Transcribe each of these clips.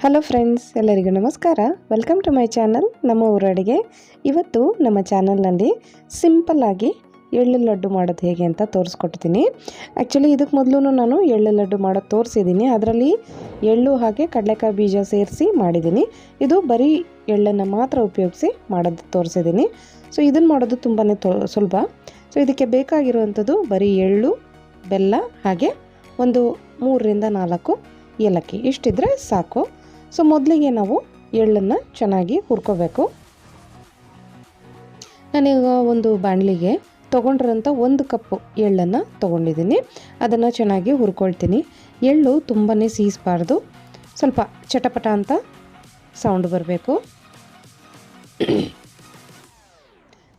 Hello friends, ಎಲ್ಲರಿಗೂ ನಮಸ್ಕಾರ. Welcome to my channel ನಮ್ಮ ಊರ ಅಡುಗೆ. ಇವತ್ತು ನಮ್ಮ ಚಾನಲ್ನಲ್ಲಿ ಸಿಂಪಲ್ಲಾಗಿ ಎಳ್ಳು ಲಡ್ಡು ಮಾಡೋದು ಹೇಗೆ ಅಂತ ತೋರಿಸ್ಕೊಡ್ತೀನಿ. ಆ್ಯಕ್ಚುಲಿ ಇದಕ್ಕೆ ಮೊದಲು ನಾನು ಎಳ್ಳು ಲಡ್ಡು ಮಾಡೋದು ತೋರಿಸಿದ್ದೀನಿ. ಅದರಲ್ಲಿ ಎಳ್ಳು ಹಾಗೆ ಕಡಲೆಕಾಯಿ ಬೀಜ ಸೇರಿಸಿ ಮಾಡಿದ್ದೀನಿ. ಇದು ಬರೀ ಎಳ್ಳನ್ನು ಮಾತ್ರ ಉಪಯೋಗಿಸಿ ಮಾಡೋದು ತೋರಿಸಿದ್ದೀನಿ. ಸೊ ಇದನ್ನು ಮಾಡೋದು ತುಂಬಾ ಸುಲಭ. ಸೊ ಇದಕ್ಕೆ ಬೇಕಾಗಿರುವಂಥದ್ದು ಬರೀ ಎಳ್ಳು, ಬೆಲ್ಲ ಹಾಗೆ ಒಂದು 3ರಿಂದ 4 ಏಲಕ್ಕಿ ಇಷ್ಟಿದ್ರೆ ಸಾಕು. ಸೊ ಮೊದಲಿಗೆ ನಾವು ಎಳ್ಳನ್ನು ಚೆನ್ನಾಗಿ ಹುರ್ಕೋಬೇಕು. ನಾನೀಗ ಒಂದು ಬಾಣಲಿಗೆ ತೊಗೊಂಡಿರೋಂಥ 1 ಕಪ್ಪು ಎಳ್ಳನ್ನು ತೊಗೊಂಡಿದ್ದೀನಿ. ಅದನ್ನು ಚೆನ್ನಾಗಿ ಹುರ್ಕೊಳ್ತೀನಿ. ಎಳ್ಳು ತುಂಬಾ ಸೀಸಬಾರ್ದು, ಸ್ವಲ್ಪ ಚಟಪಟ ಅಂತ ಸೌಂಡ್ ಬರಬೇಕು.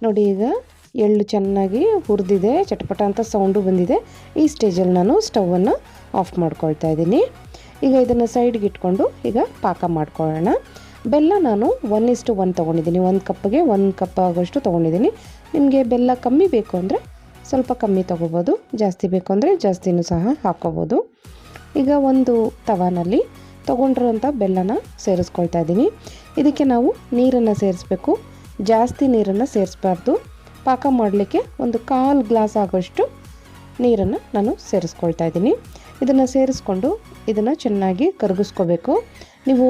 ನೋಡಿ, ಈಗ ಎಳ್ಳು ಚೆನ್ನಾಗಿ ಹುರಿದಿದೆ, ಚಟಪಟ ಅಂತ ಸೌಂಡು ಬಂದಿದೆ. ಈ ಸ್ಟೇಜಲ್ಲಿ ನಾನು ಸ್ಟವನ್ನು ಆಫ್ ಮಾಡ್ಕೊಳ್ತಾ ಇದ್ದೀನಿ. ಈಗ ಇದನ್ನು ಸೈಡ್ಗೆ ಇಟ್ಕೊಂಡು ಈಗ ಪಾಕ ಮಾಡ್ಕೊಳ್ಳೋಣ. ಬೆಲ್ಲ ನಾನು 1:1 ತೊಗೊಂಡಿದ್ದೀನಿ. 1 ಕಪ್ಪಿಗೆ 1 ಕಪ್ ಆಗೋಷ್ಟು ತೊಗೊಂಡಿದ್ದೀನಿ. ನಿಮಗೆ ಬೆಲ್ಲ ಕಮ್ಮಿ ಬೇಕು ಅಂದರೆ ಸ್ವಲ್ಪ ಕಮ್ಮಿ ತೊಗೋಬೋದು, ಜಾಸ್ತಿ ಬೇಕು ಅಂದರೆ ಜಾಸ್ತಿನೂ ಸಹ ಹಾಕ್ಕೋಬೋದು. ಈಗ ಒಂದು ತವಾನಲ್ಲಿ ತೊಗೊಂಡಿರೋಂಥ ಬೆಲ್ಲನ ಸೇರಿಸ್ಕೊಳ್ತಾ ಇದ್ದೀನಿ. ಇದಕ್ಕೆ ನಾವು ನೀರನ್ನು ಸೇರಿಸ್ಬೇಕು. ಜಾಸ್ತಿ ನೀರನ್ನು ಸೇರಿಸ್ಬಾರ್ದು. ಪಾಕ ಮಾಡಲಿಕ್ಕೆ ಒಂದು 1/4 ಗ್ಲಾಸ್ ಆಗೋಷ್ಟು ನೀರನ್ನು ನಾನು ಸೇರಿಸ್ಕೊಳ್ತಾ ಇದ್ದೀನಿ. ಇದನ್ನು ಸೇರಿಸ್ಕೊಂಡು ಇದನ್ನು ಚೆನ್ನಾಗಿ ಕರಗಿಸ್ಕೋಬೇಕು. ನೀವು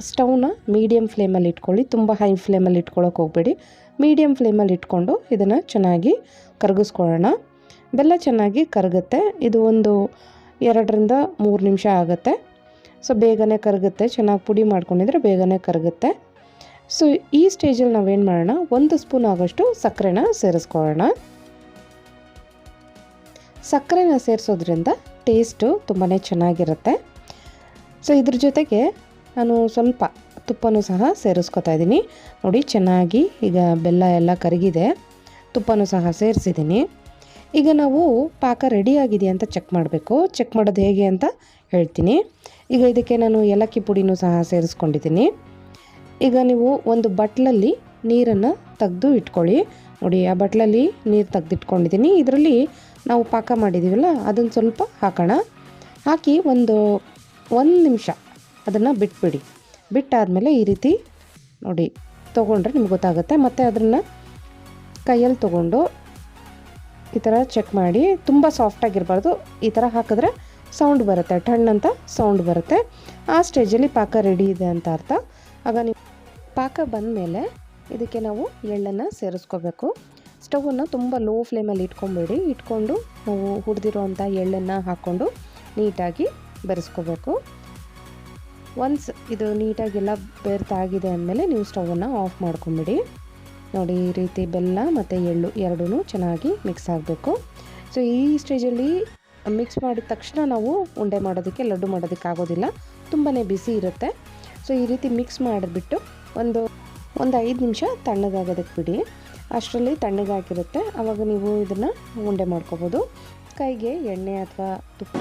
ಸ್ಟವ್ನ ಮೀಡಿಯಮ್ ಫ್ಲೇಮಲ್ಲಿ ಇಟ್ಕೊಳ್ಳಿ, ತುಂಬ ಹೈ ಫ್ಲೇಮಲ್ಲಿ ಇಟ್ಕೊಳ್ಳೋಕೆ ಹೋಗಬೇಡಿ. ಮೀಡಿಯಮ್ ಫ್ಲೇಮಲ್ಲಿ ಇಟ್ಕೊಂಡು ಇದನ್ನು ಚೆನ್ನಾಗಿ ಕರಗಿಸ್ಕೊಳ್ಳೋಣ. ಬೆಲ್ಲ ಚೆನ್ನಾಗಿ ಕರಗುತ್ತೆ. ಇದು ಒಂದು 2ರಿಂದ 3 ನಿಮಿಷ ಆಗುತ್ತೆ. ಸೊ ಬೇಗನೆ ಕರಗುತ್ತೆ. ಚೆನ್ನಾಗಿ ಪುಡಿ ಮಾಡ್ಕೊಂಡಿದ್ರೆ ಬೇಗನೆ ಕರಗುತ್ತೆ. ಸೊ ಈ ಸ್ಟೇಜಲ್ಲಿ ನಾವೇನು ಮಾಡೋಣ, 1 ಸ್ಪೂನ್ ಆಗೋಷ್ಟು ಸಕ್ಕರೆನ ಸೇರಿಸ್ಕೊಳ್ಳೋಣ. ಸಕ್ಕರೆನ ಸೇರಿಸೋದ್ರಿಂದ ಟೇಸ್ಟು ತುಂಬಾ ಚೆನ್ನಾಗಿರುತ್ತೆ. ಸೊ ಇದ್ರ ಜೊತೆಗೆ ನಾನು ಸ್ವಲ್ಪ ತುಪ್ಪನೂ ಸಹ ಸೇರಿಸ್ಕೊತಾ ಇದ್ದೀನಿ. ನೋಡಿ, ಚೆನ್ನಾಗಿ ಈಗ ಬೆಲ್ಲ ಎಲ್ಲ ಕರಗಿದೆ, ತುಪ್ಪನೂ ಸಹ ಸೇರಿಸಿದ್ದೀನಿ. ಈಗ ನಾವು ಪಾಕ ರೆಡಿಯಾಗಿದೆ ಅಂತ ಚೆಕ್ ಮಾಡಬೇಕು. ಚೆಕ್ ಮಾಡೋದು ಹೇಗೆ ಅಂತ ಹೇಳ್ತೀನಿ. ಈಗ ಇದಕ್ಕೆ ನಾನು ಏಲಕ್ಕಿ ಪುಡಿನೂ ಸಹ ಸೇರಿಸ್ಕೊಂಡಿದ್ದೀನಿ. ಈಗ ನೀವು ಒಂದು ಬಟ್ಲಲ್ಲಿ ನೀರನ್ನು ತೆಗೆದು ಇಟ್ಕೊಳ್ಳಿ. ನೋಡಿ, ಆ ಬಟ್ಲಲ್ಲಿ ನೀರು ತೆಗೆದಿಟ್ಕೊಂಡಿದ್ದೀನಿ. ಇದರಲ್ಲಿ ನಾವು ಪಾಕ ಮಾಡಿದ್ದೀವಲ್ಲ ಅದನ್ನು ಸ್ವಲ್ಪ ಹಾಕೋಣ. ಹಾಕಿ ಒಂದು ನಿಮಿಷ ಅದನ್ನು ಬಿಟ್ಬಿಡಿ. ಬಿಟ್ಟಾದಮೇಲೆ ಈ ರೀತಿ ನೋಡಿ ತೊಗೊಂಡ್ರೆ ನಿಮ್ಗೆ ಗೊತ್ತಾಗುತ್ತೆ. ಮತ್ತು ಅದನ್ನು ಕೈಯಲ್ಲಿ ತೊಗೊಂಡು ಈ ಥರ ಚೆಕ್ ಮಾಡಿ. ತುಂಬ ಸಾಫ್ಟಾಗಿರಬಾರ್ದು. ಈ ಥರ ಹಾಕಿದ್ರೆ ಸೌಂಡ್ ಬರುತ್ತೆ, ಟಣ್ಣಂತ ಸೌಂಡ್ ಬರುತ್ತೆ. ಆ ಸ್ಟೇಜಲ್ಲಿ ಪಾಕ ರೆಡಿ ಇದೆ ಅಂತ ಅರ್ಥ. ಆಗ ನೀವು ಪಾಕ ಬಂದಮೇಲೆ ಇದಕ್ಕೆ ನಾವು ಎಳ್ಳನ್ನು ಸೇರಿಸ್ಕೋಬೇಕು. ಸ್ಟವನ್ನು ತುಂಬ ಲೋ ಫ್ಲೇಮಲ್ಲಿ ಇಟ್ಕೊಬೇಡಿ. ಇಟ್ಕೊಂಡು ನಾವು ಹುರಿದಿರೋವಂಥ ಎಳ್ಳನ್ನು ಹಾಕ್ಕೊಂಡು ನೀಟಾಗಿ ಬೆರೆಸ್ಕೋಬೇಕು. ಒನ್ಸ್ ಇದು ನೀಟಾಗೆಲ್ಲ ಬೆರ್ತಾಗಿದೆ ಅಂದಮೇಲೆ ನೀವು ಸ್ಟವನ್ನು ಆಫ್ ಮಾಡ್ಕೊಂಬಿಡಿ. ನೋಡಿ, ಈ ರೀತಿ ಬೆಲ್ಲ ಮತ್ತು ಎಳ್ಳು ಎರಡೂ ಚೆನ್ನಾಗಿ ಮಿಕ್ಸ್ ಆಗಬೇಕು. ಸೊ ಈ ಸ್ಟೇಜಲ್ಲಿ ಮಿಕ್ಸ್ ಮಾಡಿದ ತಕ್ಷಣ ನಾವು ಉಂಡೆ ಮಾಡೋದಕ್ಕೆ, ಲಡ್ಡು ಮಾಡೋದಕ್ಕೆ ಆಗೋದಿಲ್ಲ, ತುಂಬಾ ಬಿಸಿ ಇರುತ್ತೆ. ಸೊ ಈ ರೀತಿ ಮಿಕ್ಸ್ ಮಾಡಿಬಿಟ್ಟು ಒಂದು 5 ನಿಮಿಷ ತಣ್ಣಗಾಗೋದಕ್ಕೆ ಬಿಡಿ. ಅಷ್ಟರಲ್ಲಿ ತಣ್ಣಗಾಗಿರುತ್ತೆ. ಆವಾಗ ನೀವು ಇದನ್ನು ಉಂಡೆ ಮಾಡ್ಕೋಬೋದು. ಕೈಗೆ ಎಣ್ಣೆ ಅಥವಾ ತುಪ್ಪ